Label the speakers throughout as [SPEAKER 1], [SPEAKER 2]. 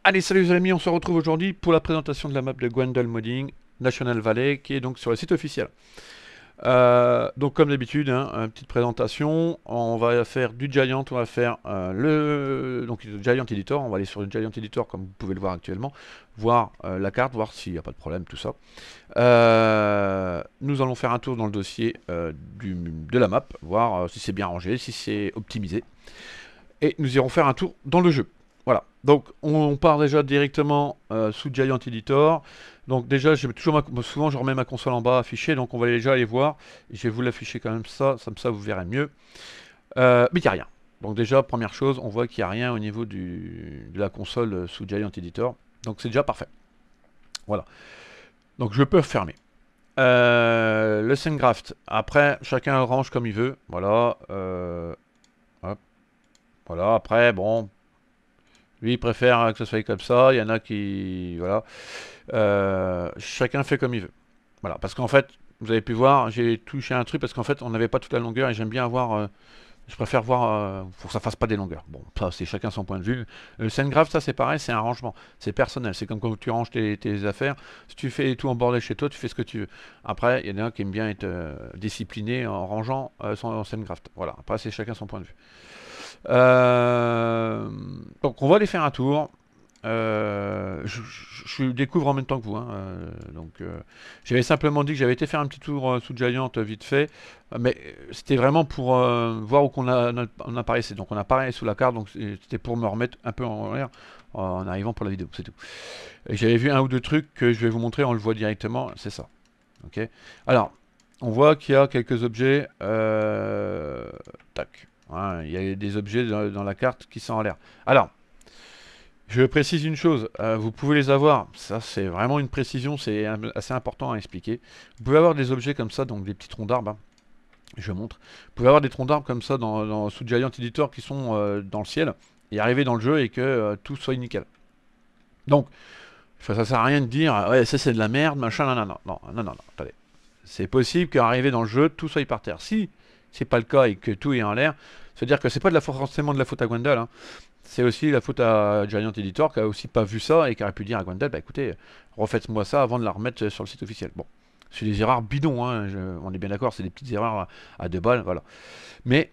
[SPEAKER 1] Allez, salut les amis, on se retrouve aujourd'hui pour la présentation de la map de Gwendal Modding National Valley qui est donc sur le site officiel. Donc comme d'habitude, hein, une petite présentation, on va faire du Giant, on va faire le Giant Editor, on va aller sur le Giant Editor comme vous pouvez le voir actuellement, voir la carte, voir s'il n'y a pas de problème, tout ça. Nous allons faire un tour dans le dossier de la map, voir si c'est bien rangé, si c'est optimisé. Et nous irons faire un tour dans le jeu. Voilà, donc on part déjà directement sous Giant Editor. Donc déjà, souvent je remets ma console en bas affichée, donc on va déjà aller voir. Je vais vous l'afficher quand même ça, comme ça vous verrez mieux. Mais il n'y a rien. Donc déjà, première chose, on voit qu'il n'y a rien au niveau de la console sous Giant Editor. Donc c'est déjà parfait. Voilà. Donc je peux fermer. Le Scene après, chacun range comme il veut. Voilà. Hop. Voilà, après, bon, lui, il préfère que ce soit comme ça. Il y en a qui... Voilà. Chacun fait comme il veut. Voilà. Parce qu'en fait, vous avez pu voir, j'ai touché un truc parce qu'en fait, on n'avait pas toute la longueur et j'aime bien avoir... je préfère voir... pour que ça fasse pas des longueurs. Bon, ça, c'est chacun son point de vue. Le scène grave, ça, c'est pareil, c'est un rangement. C'est personnel. C'est comme quand tu ranges tes affaires. Si tu fais tout en bordel chez toi, tu fais ce que tu veux. Après, il y en a qui aiment bien être discipliné en rangeant son scène grave. Voilà. Après, c'est chacun son point de vue. Donc on va aller faire un tour. Je découvre en même temps que vous, hein, j'avais simplement dit que j'avais été faire un petit tour sous Giant vite fait, mais c'était vraiment pour voir où on apparaissait. Donc on apparaît sous la carte, donc c'était pour me remettre un peu en l'air en arrivant pour la vidéo, c'est tout. Et j'avais vu un ou deux trucs que je vais vous montrer, on le voit directement, c'est ça. Ok. Alors, on voit qu'il y a quelques objets. Tac. Hein, il y a des objets dans la carte qui sont en l'air. Alors, je précise une chose, vous pouvez les avoir, ça c'est vraiment une précision, c'est assez important à expliquer. Vous pouvez avoir des objets comme ça, donc des petits troncs d'arbres, hein, je montre. Vous pouvez avoir des troncs d'arbres comme ça sous Giant Editor qui sont dans le ciel, et arriver dans le jeu et que tout soit nickel. Donc, ça sert à rien de dire, ouais, ça c'est de la merde, machin, non, non, non, non, non, non, non, attendez. C'est possible qu'arrivé dans le jeu, tout soit par terre. Si c'est pas le cas et que tout est en l'air, c'est-à-dire que c'est pas forcément de la faute à Gwendal, hein. C'est aussi la faute à Giant Editor qui a aussi pas vu ça et qui aurait pu dire à Gwendal, bah écoutez, refaites-moi ça avant de la remettre sur le site officiel. Bon, c'est des erreurs bidons, hein, on est bien d'accord, c'est des petites erreurs à 2 balles, voilà. Mais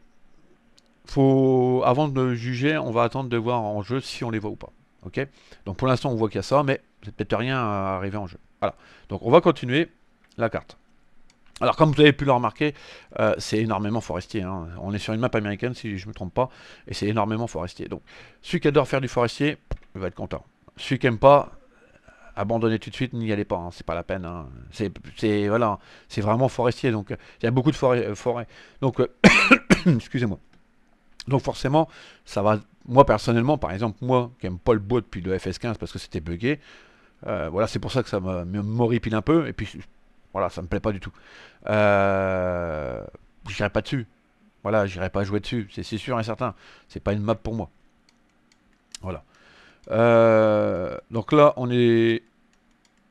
[SPEAKER 1] avant de juger, on va attendre de voir en jeu si on les voit ou pas. Ok. Donc pour l'instant, on voit qu'il y a ça, mais c'est peut-être rien à arriver en jeu. Voilà. Donc on va continuer la carte. Alors comme vous avez pu le remarquer, c'est énormément forestier, hein. On est sur une map américaine si je ne me trompe pas, et c'est énormément forestier. Donc celui qui adore faire du forestier, il va être content. Celui qui n'aime pas, abandonnez tout de suite, n'y allez pas, hein, c'est pas la peine, hein. Voilà, c'est vraiment forestier, donc il y a beaucoup de forêt. Donc excusez-moi. Donc forcément, ça va. Moi personnellement, par exemple, moi qui n'aime pas le bois depuis le FS15 parce que c'était buggé, voilà, c'est pour ça que ça m'horripile un peu, et puis voilà, ça me plaît pas du tout. J'irai pas dessus. Voilà, j'irai pas jouer dessus, c'est sûr et certain. C'est pas une map pour moi. Voilà. Donc là, on est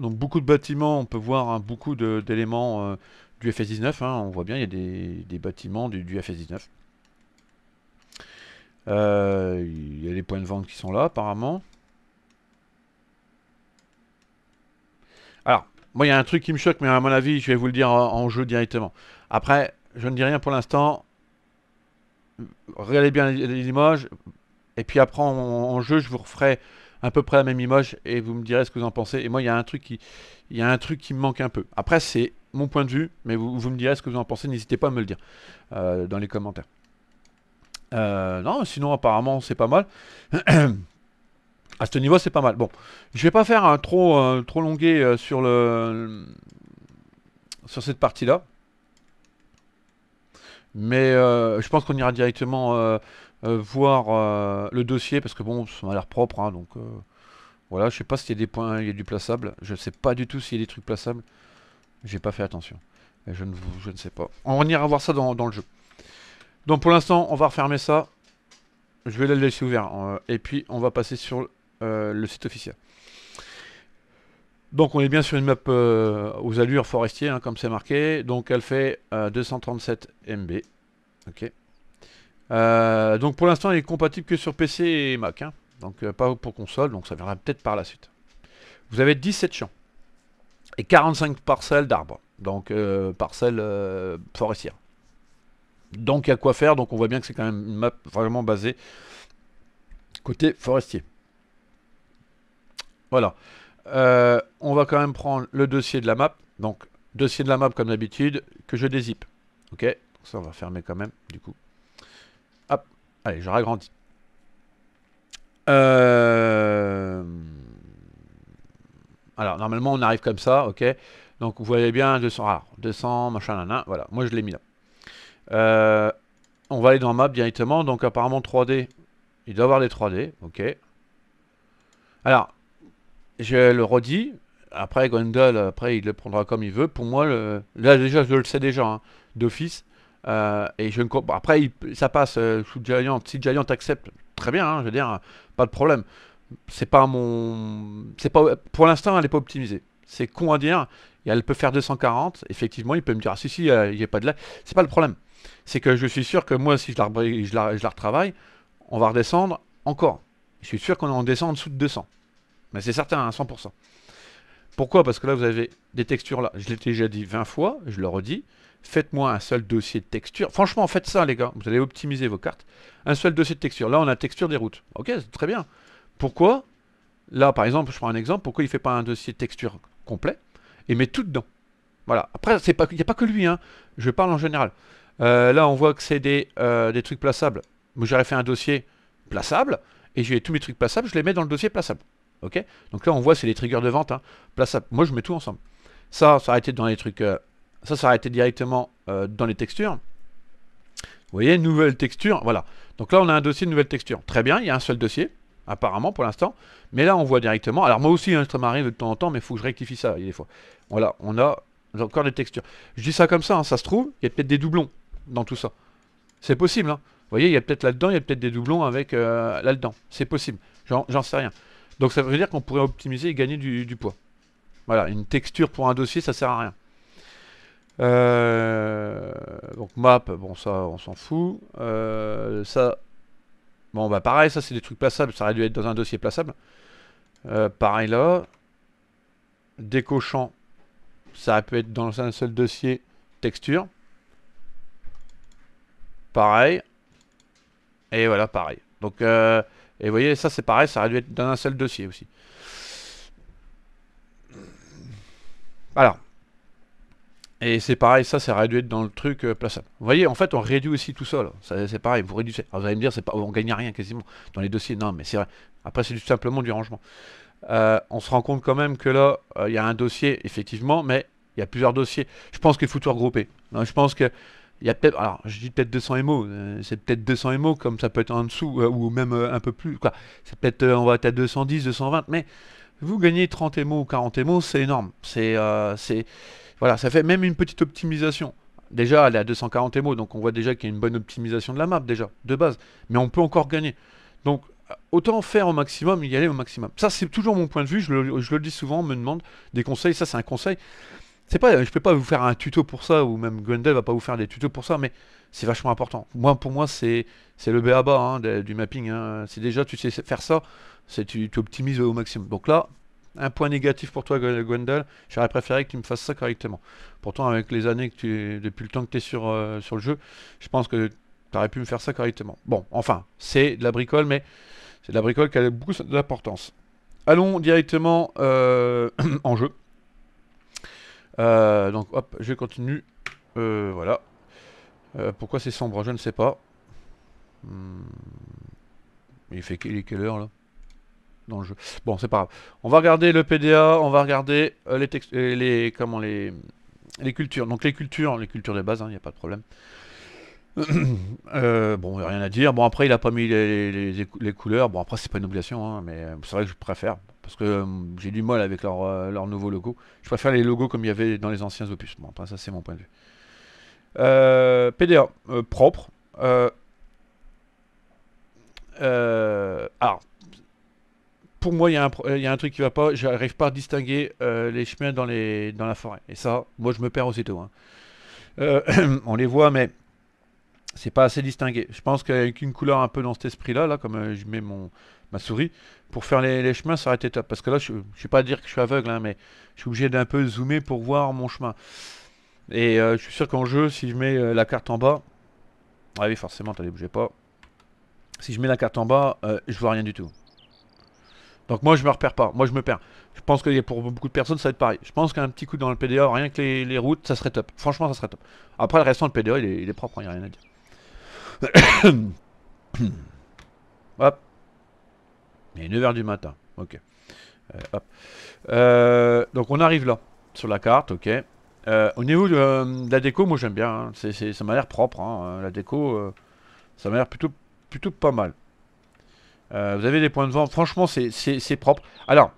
[SPEAKER 1] donc beaucoup de bâtiments, on peut voir hein, beaucoup d'éléments du FS19. Hein, on voit bien, il y a des bâtiments du FS19. Il y a les points de vente qui sont là, apparemment. Alors, moi, il y a un truc qui me choque, mais à mon avis, je vais vous le dire en jeu directement. Après, je ne dis rien pour l'instant. Regardez bien l'image, et puis après en jeu, je vous referai à peu près la même image, et vous me direz ce que vous en pensez. Et moi, il y a un truc qui me manque un peu. Après, c'est mon point de vue, mais vous me direz ce que vous en pensez. N'hésitez pas à me le dire dans les commentaires. Non, sinon, apparemment, c'est pas mal. À ce niveau, c'est pas mal. Bon, je vais pas faire un trop longuet sur cette partie-là. Mais je pense qu'on ira directement voir le dossier parce que bon, ça m'a l'air propre, hein, donc voilà. Je sais pas s'il y a des points, il y a du plaçable. Je sais pas du tout s'il y a des trucs plaçables. J'ai pas fait attention. Et je ne sais pas. On ira voir ça dans le jeu. Donc pour l'instant, on va refermer ça. Je vais le laisser ouvert. Et puis on va passer sur le site officiel. Donc on est bien sur une map aux allures forestiers, hein, comme c'est marqué. Donc elle fait 237 MB. Ok. Donc pour l'instant, il est compatible que sur PC et Mac, hein. Donc pas pour console, donc ça viendra peut-être par la suite. Vous avez 17 champs et 45 parcelles d'arbres, donc parcelles forestières. Donc il y a quoi faire, donc on voit bien que c'est quand même une map vraiment basée côté forestier. Voilà. On va quand même prendre le dossier de la map. Donc, dossier de la map comme d'habitude, que je dézippe. Ok. Ça, on va fermer quand même, du coup. Hop. Allez, je ragrandis. Alors, normalement, on arrive comme ça, ok. Donc, vous voyez bien, 200, alors, 200, machin, nan, voilà. Moi, je l'ai mis là. On va aller dans map directement. Donc, apparemment, 3D. Il doit y avoir des 3D, ok. Alors, je le redis. Après, Gwendal, après, il le prendra comme il veut. Pour moi, là, déjà, je le sais déjà, hein, d'office. Et je ne bon, après, ça passe sous Giant. Si Giant accepte, très bien, hein, je veux dire, pas de problème. C'est pas mon. C'est pas. Pour l'instant, elle n'est pas optimisée. C'est con à dire. Et elle peut faire 240. Effectivement, il peut me dire, ah, si, si, il n'y a pas de là. C'est pas le problème. C'est que je suis sûr que moi, si je la retravaille, on va redescendre encore. Je suis sûr qu'on en descend en dessous de 200. Mais c'est certain, à 100%. Pourquoi? Parce que là, vous avez des textures là. Je l'ai déjà dit 20 fois, je le redis. Faites-moi un seul dossier de texture. Franchement, faites ça, les gars. Vous allez optimiser vos cartes. Un seul dossier de texture. Là, on a texture des routes. Ok, c'est très bien. Pourquoi? Là, par exemple, je prends un exemple. Pourquoi il ne fait pas un dossier de texture complet et met tout dedans? Voilà. Après, il n'y a pas que lui, hein. Je parle en général. Là, on voit que c'est des trucs plaçables. Moi, j'aurais fait un dossier plaçable et j'ai tous mes trucs plaçables, je les mets dans le dossier plaçable. Ok. Donc là, on voit, c'est les triggers de vente, hein, plaçables. Moi, je mets tout ensemble. Ça aurait été dans les trucs. Ça aurait été directement dans les textures. Vous voyez, nouvelle texture. Voilà. Donc là, on a un dossier de nouvelle texture. Très bien, il y a un seul dossier, apparemment, pour l'instant. Mais là, on voit directement. Alors, moi aussi, hein, ça m'arrive de temps en temps, mais il faut que je rectifie ça, il y a des fois. Voilà, on a encore des textures. Je dis ça comme ça, hein, ça se trouve, il y a peut-être des doublons dans tout ça. C'est possible, hein. Vous voyez, il y a peut-être là-dedans, il y a peut-être des doublons avec là-dedans. C'est possible. J'en sais rien. Donc ça veut dire qu'on pourrait optimiser et gagner du poids. Voilà, une texture pour un dossier, ça sert à rien. Donc map, bon ça, on s'en fout. Ça, bon bah pareil, ça c'est des trucs plaçables, ça aurait dû être dans un dossier plaçable. Pareil là. Décochant, ça aurait pu être dans un seul dossier texture. Pareil. Et voilà, pareil. Donc, et vous voyez, ça c'est pareil, ça aurait dû être dans un seul dossier aussi. Alors. Et c'est pareil, ça aurait dû être dans le truc plaçable. Vous voyez, en fait, on réduit aussi tout ça, là. C'est pareil, vous réduisez. Alors, vous allez me dire, on gagne rien quasiment dans les dossiers. Non, mais c'est vrai. Après, c'est tout simplement du rangement. On se rend compte quand même que là, il y a un dossier, effectivement, mais il y a plusieurs dossiers. Je pense qu'il faut tout regrouper. Non, je pense que il y a peut-être, alors je dis peut-être 200 MO, c'est peut-être 200 MO, comme ça peut être en dessous, ou même un peu plus, quoi. C'est peut-être, on va être à 210, 220, mais vous gagnez 30 MO ou 40 MO, c'est énorme. Voilà, ça fait même une petite optimisation. Déjà, elle est à 240 MO, donc on voit déjà qu'il y a une bonne optimisation de la map, déjà, de base. Mais on peut encore gagner. Donc, autant faire au maximum, y aller au maximum. Ça, c'est toujours mon point de vue, je le dis souvent, on me demande des conseils, ça c'est un conseil. C'est pas, je peux pas vous faire un tuto pour ça, ou même Gwendal va pas vous faire des tutos pour ça, mais c'est vachement important. Moi, pour moi, c'est le b a-ba hein, du mapping. Hein. C'est déjà, tu sais faire ça, tu optimises au maximum. Donc là, un point négatif pour toi, Gwendal, j'aurais préféré que tu me fasses ça correctement. Pourtant, avec les années depuis le temps que tu es sur le jeu, je pense que tu aurais pu me faire ça correctement. Bon, enfin, c'est de la bricole, mais c'est de la bricole qui a beaucoup d'importance. Allons directement en jeu. Donc hop, je continue. Voilà. Pourquoi c'est sombre? Je ne sais pas. Il est quelle heure là dans le jeu? Bon, c'est pas grave. On va regarder le PDA, on va regarder les cultures. Donc les cultures de base, il n'y a pas de problème. Bon, y a rien à dire. Bon, après, il a pas mis les couleurs. Bon, après, c'est pas une obligation, hein, mais c'est vrai que je préfère. Parce que j'ai du mal avec leur nouveau logo. Je préfère les logos comme il y avait dans les anciens opus. Bon, après, ça, c'est mon point de vue. PDA, propre. Alors, pour moi, il y a un truc qui va pas. J'arrive pas à distinguer les chemins dans la forêt. Et ça, moi, je me perds aussitôt. Hein. On les voit, mais C'est pas assez distingué. Je pense qu'avec une couleur un peu dans cet esprit-là, là, comme je mets ma souris, pour faire les chemins, ça aurait été top. Parce que là, je vais pas dire que je suis aveugle, hein, mais je suis obligé d'un peu zoomer pour voir mon chemin. Et je suis sûr qu'en jeu, si je mets la carte en bas, ah oui, forcément, t'allez bougez pas. Si je mets la carte en bas, je vois rien du tout. Donc moi, je me repère pas. Moi, je me perds. Je pense que pour beaucoup de personnes, ça va être pareil. Je pense qu'un petit coup dans le PDA, rien que les routes, ça serait top. Franchement, ça serait top. Après, le restant, le PDA, il est propre, il n'y a rien à dire. Hop. Il est 9 h du matin. Ok. Hop. Donc on arrive là, sur la carte, ok. Au niveau de la déco, moi j'aime bien. Hein. Ça m'a l'air propre. Hein. La déco, ça m'a l'air plutôt pas mal. Vous avez des points de vente. Franchement, c'est propre. Alors,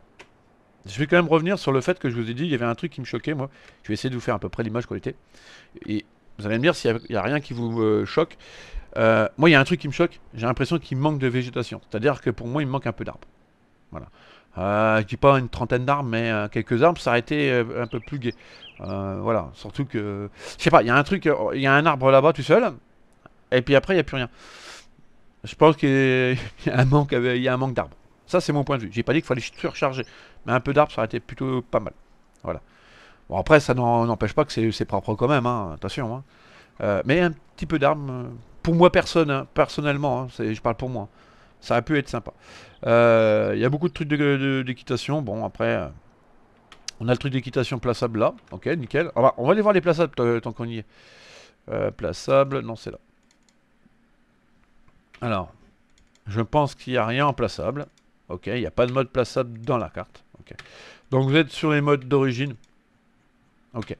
[SPEAKER 1] je vais quand même revenir sur le fait que je vous ai dit, il y avait un truc qui me choquait, moi. Je vais essayer de vous faire à peu près l'image qualité. Et vous allez me dire s'il n'y a rien qui vous choque. Moi, il y a un truc qui me choque. J'ai l'impression qu'il manque de végétation. C'est-à-dire que pour moi, il me manque un peu d'arbres. Voilà. Je dis pas une trentaine d'arbres, mais quelques arbres, ça aurait été un peu plus gai. Voilà. Surtout que, je sais pas, il y a un truc, il y a un arbre là-bas tout seul, et puis après, il n'y a plus rien. Je pense qu'il y a un manque, il y a un manque d'arbres. Ça, c'est mon point de vue. J'ai pas dit qu'il fallait surcharger, mais un peu d'arbres, ça aurait été plutôt pas mal. Voilà. Bon, après, ça n'empêche pas que c'est propre quand même, hein, attention. Hein. Mais un petit peu d'arbres, pour moi, personnellement, hein, je parle pour moi. Ça aurait pu être sympa. Il y a beaucoup de trucs d'équitation. Bon, après, on a le truc d'équitation plaçable là. Ok, nickel. On va aller voir les plaçables tant qu'on y est. Plaçable, non, c'est là. Alors, je pense qu'il n'y a rien en plaçable. Ok, il n'y a pas de mode plaçable dans la carte. Ok. Donc vous êtes sur les modes d'origine. Ok.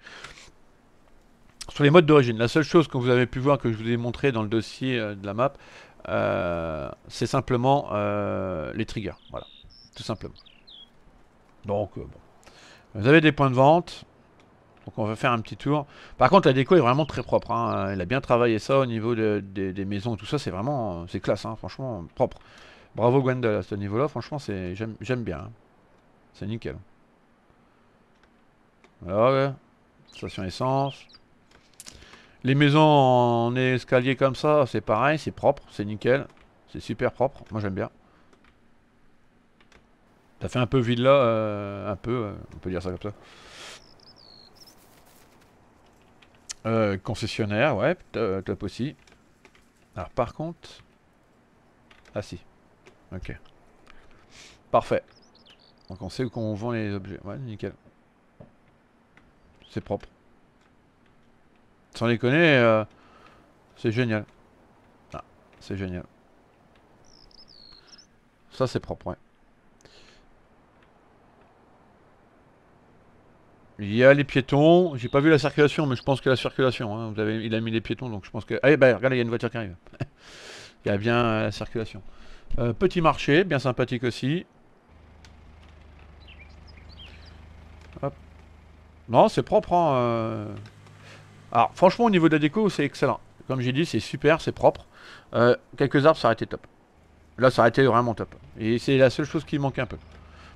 [SPEAKER 1] Sur les modes d'origine, la seule chose que vous avez pu voir que je vous ai montré dans le dossier de la map, c'est simplement les triggers. Voilà, tout simplement. Donc, bon. Vous avez des points de vente. Donc on va faire un petit tour. Par contre, la déco est vraiment très propre. Hein. Il a bien travaillé ça au niveau des maisons et tout ça. C'est vraiment, c'est classe, hein, franchement, propre. Bravo Gwendal à ce niveau-là. Franchement, j'aime bien. Hein. C'est nickel. Voilà, ouais. Station essence. Les maisons en escalier comme ça, c'est pareil, c'est propre, c'est nickel. C'est super propre. Moi, j'aime bien. Ça fait un peu villa, un peu, on peut dire ça comme ça. Concessionnaire, ouais, top aussi. Alors par contre... Ah si, ok. Parfait. Donc on sait où qu'on vend les objets. Ouais, nickel. C'est propre. Sans les connaître, c'est génial. Ah, c'est génial. Ça c'est propre, ouais. Il y a les piétons. J'ai pas vu la circulation, mais je pense que la circulation. Hein, il a mis les piétons, donc je pense que... Ah, bah regardez, il y a une voiture qui arrive. Il y a bien la circulation. Petit marché, bien sympathique aussi. Hop. Non, c'est propre. Hein, Alors, franchement, au niveau de la déco, c'est excellent. Comme j'ai dit, c'est super, c'est propre. Quelques arbres, ça aurait été top. Là, ça aurait été vraiment top. Et c'est la seule chose qui manque un peu.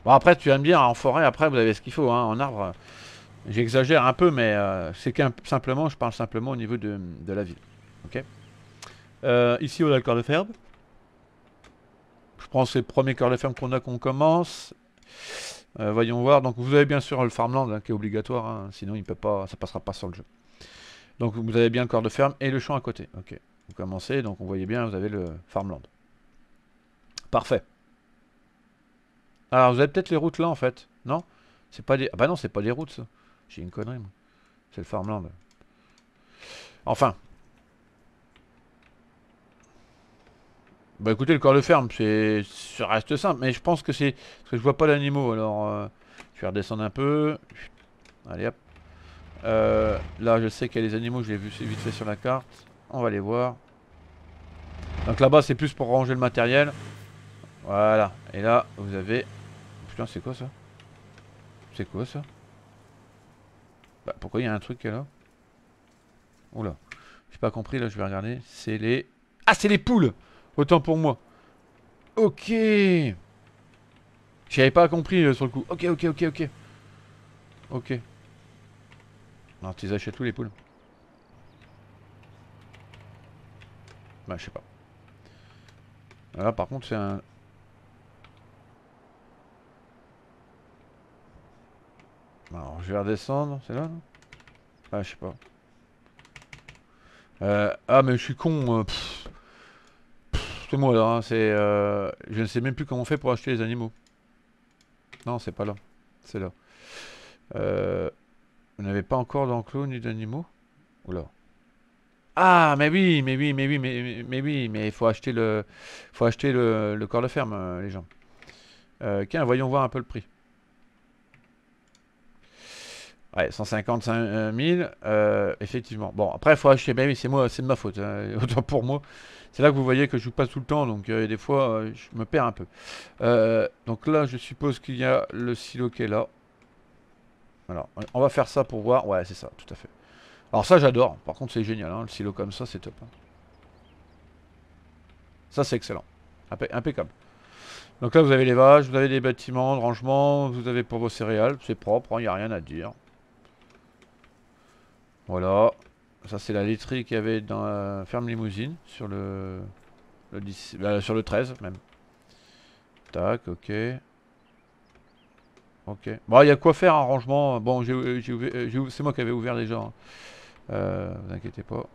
[SPEAKER 1] Bon, après, tu vas me dire, en forêt, après, vous avez ce qu'il faut. Hein. En arbre, j'exagère un peu, mais c'est simplement, je parle simplement au niveau de la ville. Ok. Ici, on a le corps de ferme. Je pense que c'est le premier corps de ferme qu'on commence. Voyons voir. Donc, vous avez bien sûr le farmland hein, qui est obligatoire. Hein. Sinon, il peut pas, ça passera pas sur le jeu. Donc, vous avez bien le corps de ferme et le champ à côté. Ok. Vous commencez, donc on voyait bien, vous avez le farmland. Parfait. Alors, vous avez peut-être les routes là en fait. Non? C'est pas des. Ah bah non, c'est pas des routes ça. J'ai une connerie moi. C'est le farmland. Enfin. Bah écoutez, le corps de ferme, ça reste simple, mais je pense que c'est. Parce que je vois pas d'animaux, alors je vais redescendre un peu. Allez hop. Là, je sais qu'il y a les animaux, je l'ai vu vite fait sur la carte. On va les voir. Donc là-bas, c'est plus pour ranger le matériel. Voilà. Et là, vous avez. Putain, c'est quoi ça? C'est quoi ça? Bah, pourquoi il y a un truc là? Oula. J'ai pas compris, là, je vais regarder. C'est les... Ah, c'est les poules! Autant pour moi. Ok! J'avais pas compris sur le coup. Ok, ok, ok, ok. Ok. Alors, tu les achètes tous les poules. Bah, je sais pas. Là, par contre, c'est un... Alors, je vais redescendre. C'est là, non? Ah, je sais pas. Ah, mais je suis con. C'est moi, là. Hein, c'est... Je ne sais même plus comment on fait pour acheter les animaux. Non, c'est pas là. C'est là. Euh... Vous n'avez pas encore d'enclos ni d'animaux? Oula. Ah, mais oui, mais oui, mais oui, mais oui, mais il faut acheter le corps de ferme, les gens. Tiens, voyons voir un peu le prix. Ouais, 155 000, effectivement. Bon, après, il faut acheter. Ben oui, c'est moi, c'est de ma faute. Hein, autant pour moi. C'est là que vous voyez que je joue pas tout le temps, donc des fois, je me perds un peu. Donc là, je suppose qu'il y a le silo qui est là. Alors, on va faire ça pour voir. Ouais, c'est ça, tout à fait. Alors ça, j'adore. Par contre, c'est génial, hein, le silo comme ça, c'est top. Hein. Ça, c'est excellent. Impeccable. Donc là, vous avez les vaches, vous avez des bâtiments de rangement, vous avez pour vos céréales. C'est propre, il n'y a rien à dire. Voilà. Ça, c'est la laiterie qu'il y avait dans la ferme Limousine, sur le 10, sur le 13 même. Tac, ok. Ok. Bon, il y a quoi faire, un rangement. Bon, c'est moi qui avais ouvert déjà. Hein. Vous inquiétez pas.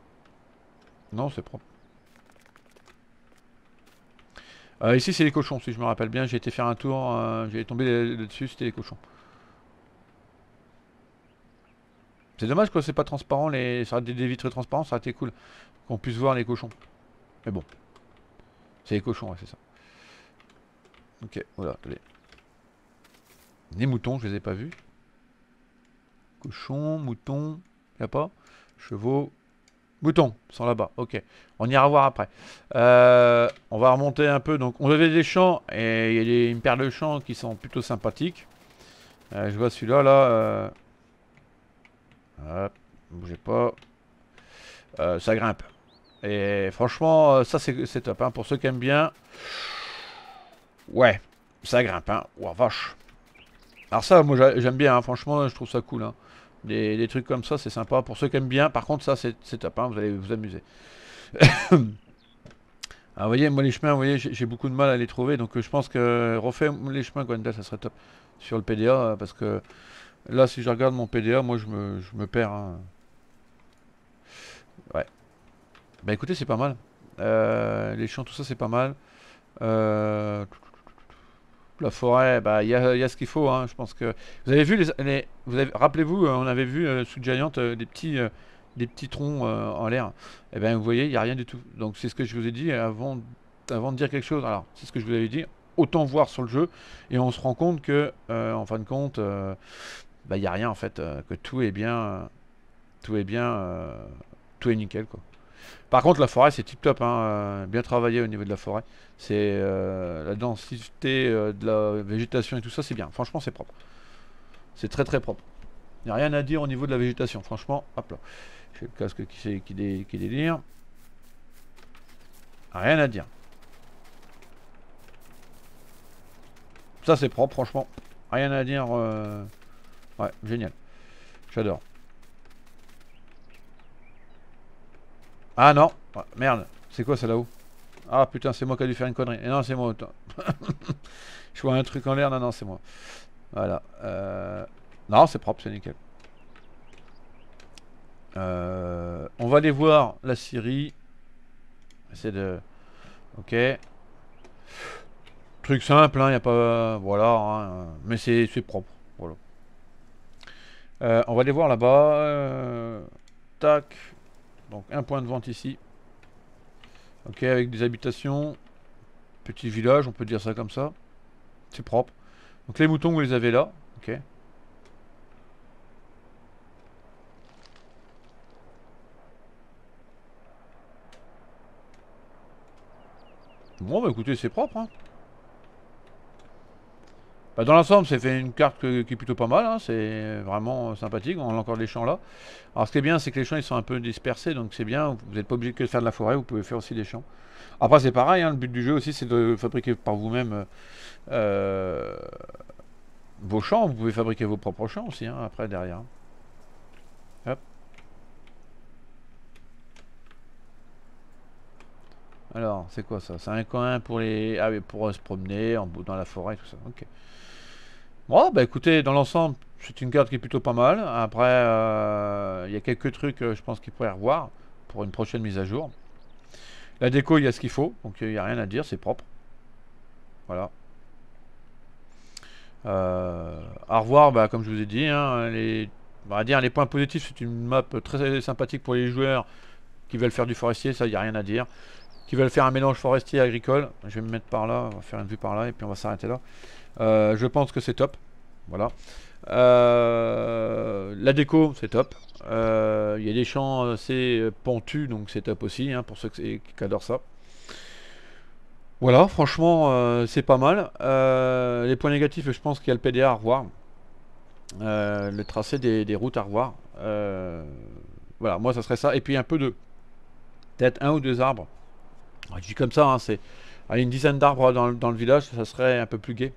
[SPEAKER 1] Non, c'est propre. Ici, c'est les cochons, si je me rappelle bien. J'ai été faire un tour, j'ai tombé là-dessus, c'était les cochons. C'est dommage que c'est pas transparent, ça aurait été des vitres transparentes, ça aurait été cool. Qu'on puisse voir les cochons. Mais bon, c'est les cochons, ouais, c'est ça. Ok, voilà, attendez. Les moutons, je les ai pas vus. Cochons, moutons, y a pas. Chevaux, moutons, ils sont là-bas, ok. On ira voir après. On va remonter un peu, donc on avait des champs, et il y a une paire de champs qui sont plutôt sympathiques. Je vois celui-là, là. Hop, bougez pas. Ça grimpe. Et franchement, ça c'est top. Hein. Pour ceux qui aiment bien, ouais, ça grimpe. Hein. Ouah, vache. Alors ça, moi j'aime bien. Hein. Franchement, je trouve ça cool. Hein. Des trucs comme ça, c'est sympa. Pour ceux qui aiment bien, par contre, ça c'est top. Hein. Vous allez vous amuser. Alors, vous voyez, moi les chemins, vous voyez, j'ai beaucoup de mal à les trouver. Donc je pense que refaire les chemins, Gwendal, ça serait top sur le PDA. Parce que là, si je regarde mon PDA, moi je me perds. Hein. Ouais. Bah écoutez, c'est pas mal. Les champs, tout ça, c'est pas mal. Euh, la forêt, bah il y a ce qu'il faut. Hein. Je pense que vous avez vu rappelez-vous, on avait vu sous Giant des petits troncs en l'air. Et ben vous voyez, il y a rien du tout. Donc c'est ce que je vous ai dit avant de dire quelque chose. Alors c'est ce que je vous avais dit. Autant voir sur le jeu et on se rend compte que en fin de compte, bah il y a rien en fait, que tout est bien, tout est nickel quoi. Par contre, la forêt, c'est tip top, hein, bien travaillé au niveau de la forêt. C'est la densité de la végétation et tout ça, c'est bien. Franchement, c'est propre. C'est très très propre. Il n'y a rien à dire au niveau de la végétation. Franchement, hop là. J'ai le casque qui délire. Rien à dire. Ça, c'est propre, franchement. Rien à dire. Ouais, génial. J'adore. Ah non. Ah, merde. C'est quoi ça là-haut? Ah putain, c'est moi qui a dû faire une connerie. Et non, c'est moi. Je vois un truc en l'air. Non, non, c'est moi. Voilà. Non, c'est propre, c'est nickel. On va aller voir la Syrie. C'est de... Ok. Truc simple, hein, y a pas... Voilà, hein, mais c'est propre. Voilà. On va aller voir là-bas. Tac. Donc un point de vente ici. Ok, avec des habitations. Petit village, on peut dire ça comme ça. C'est propre. Donc les moutons, vous les avez là. Ok. Bon, bah écoutez, c'est propre. Hein. Bah, dans l'ensemble, c'est fait une carte qui est plutôt pas mal. Hein. C'est vraiment sympathique. On a encore des champs là. Alors, ce qui est bien, c'est que les champs ils sont un peu dispersés. Donc, c'est bien. Vous n'êtes pas obligé que de faire de la forêt. Vous pouvez faire aussi des champs. Après, c'est pareil. Hein, le but du jeu aussi, c'est de fabriquer par vous-même euh, vos champs. Vous pouvez fabriquer vos propres champs aussi. Hein, après, derrière. Hop. Alors, c'est quoi ça? C'est un coin pour les... Ah oui, pour se promener dans la forêt, tout ça. Ok. Bon, bah écoutez, dans l'ensemble, c'est une carte qui est plutôt pas mal. Après, il y a quelques trucs, je pense qu'il pourrait revoir pour une prochaine mise à jour. La déco, il y a ce qu'il faut, donc il n'y a rien à dire, c'est propre. Voilà. À revoir, bah, comme je vous ai dit, hein, on va dire les points positifs, c'est une map très sympathique pour les joueurs qui veulent faire du forestier, ça, il n'y a rien à dire. Qui veulent faire un mélange forestier-agricole, je vais me mettre par là, on va faire une vue par là, et puis on va s'arrêter là. Je pense que c'est top. Voilà. La déco, c'est top. Il y a des champs assez pentus, donc c'est top aussi, hein, pour ceux qui adorent ça. Voilà, franchement, c'est pas mal. Les points négatifs, je pense qu'il y a le PDA à revoir. Le tracé des routes à revoir. Voilà, moi, ça serait ça. Et puis un peu de... Peut-être un ou deux arbres. Je dis comme ça, hein, c'est... Allez, une dizaine d'arbres dans le village, ça serait un peu plus gai.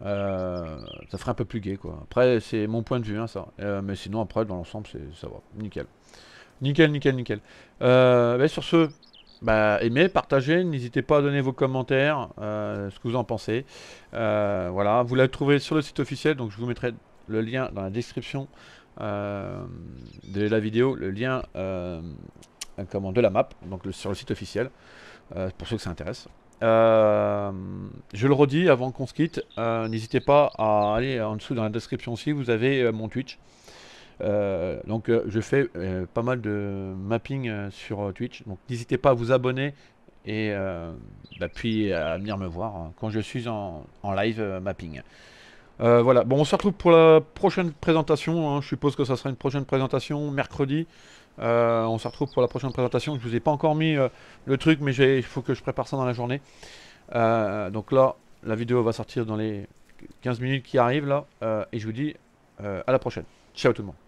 [SPEAKER 1] Ça ferait un peu plus gai, quoi. Après, c'est mon point de vue, hein, ça. Mais sinon, après, dans l'ensemble, ça va. Nickel. Nickel, nickel, nickel. Bah, sur ce, bah, aimez, partagez, n'hésitez pas à donner vos commentaires, ce que vous en pensez. Voilà, vous la trouvez sur le site officiel, donc je vous mettrai le lien dans la description de la vidéo, le lien de la map, donc sur le site officiel, pour ceux que ça intéresse. Je le redis avant qu'on se quitte, n'hésitez pas à aller en dessous dans la description aussi, vous avez mon Twitch. Donc je fais pas mal de mapping sur Twitch, donc n'hésitez pas à vous abonner et bah, puis à venir me voir hein, quand je suis en live mapping. Voilà, bon on se retrouve pour la prochaine présentation, hein. Je suppose que ça sera une prochaine présentation mercredi. On se retrouve pour la prochaine présentation. Je vous ai pas encore mis le truc, mais il faut que je prépare ça dans la journée. Donc là, la vidéo va sortir dans les 15 minutes qui arrivent là, et je vous dis à la prochaine. Ciao tout le monde.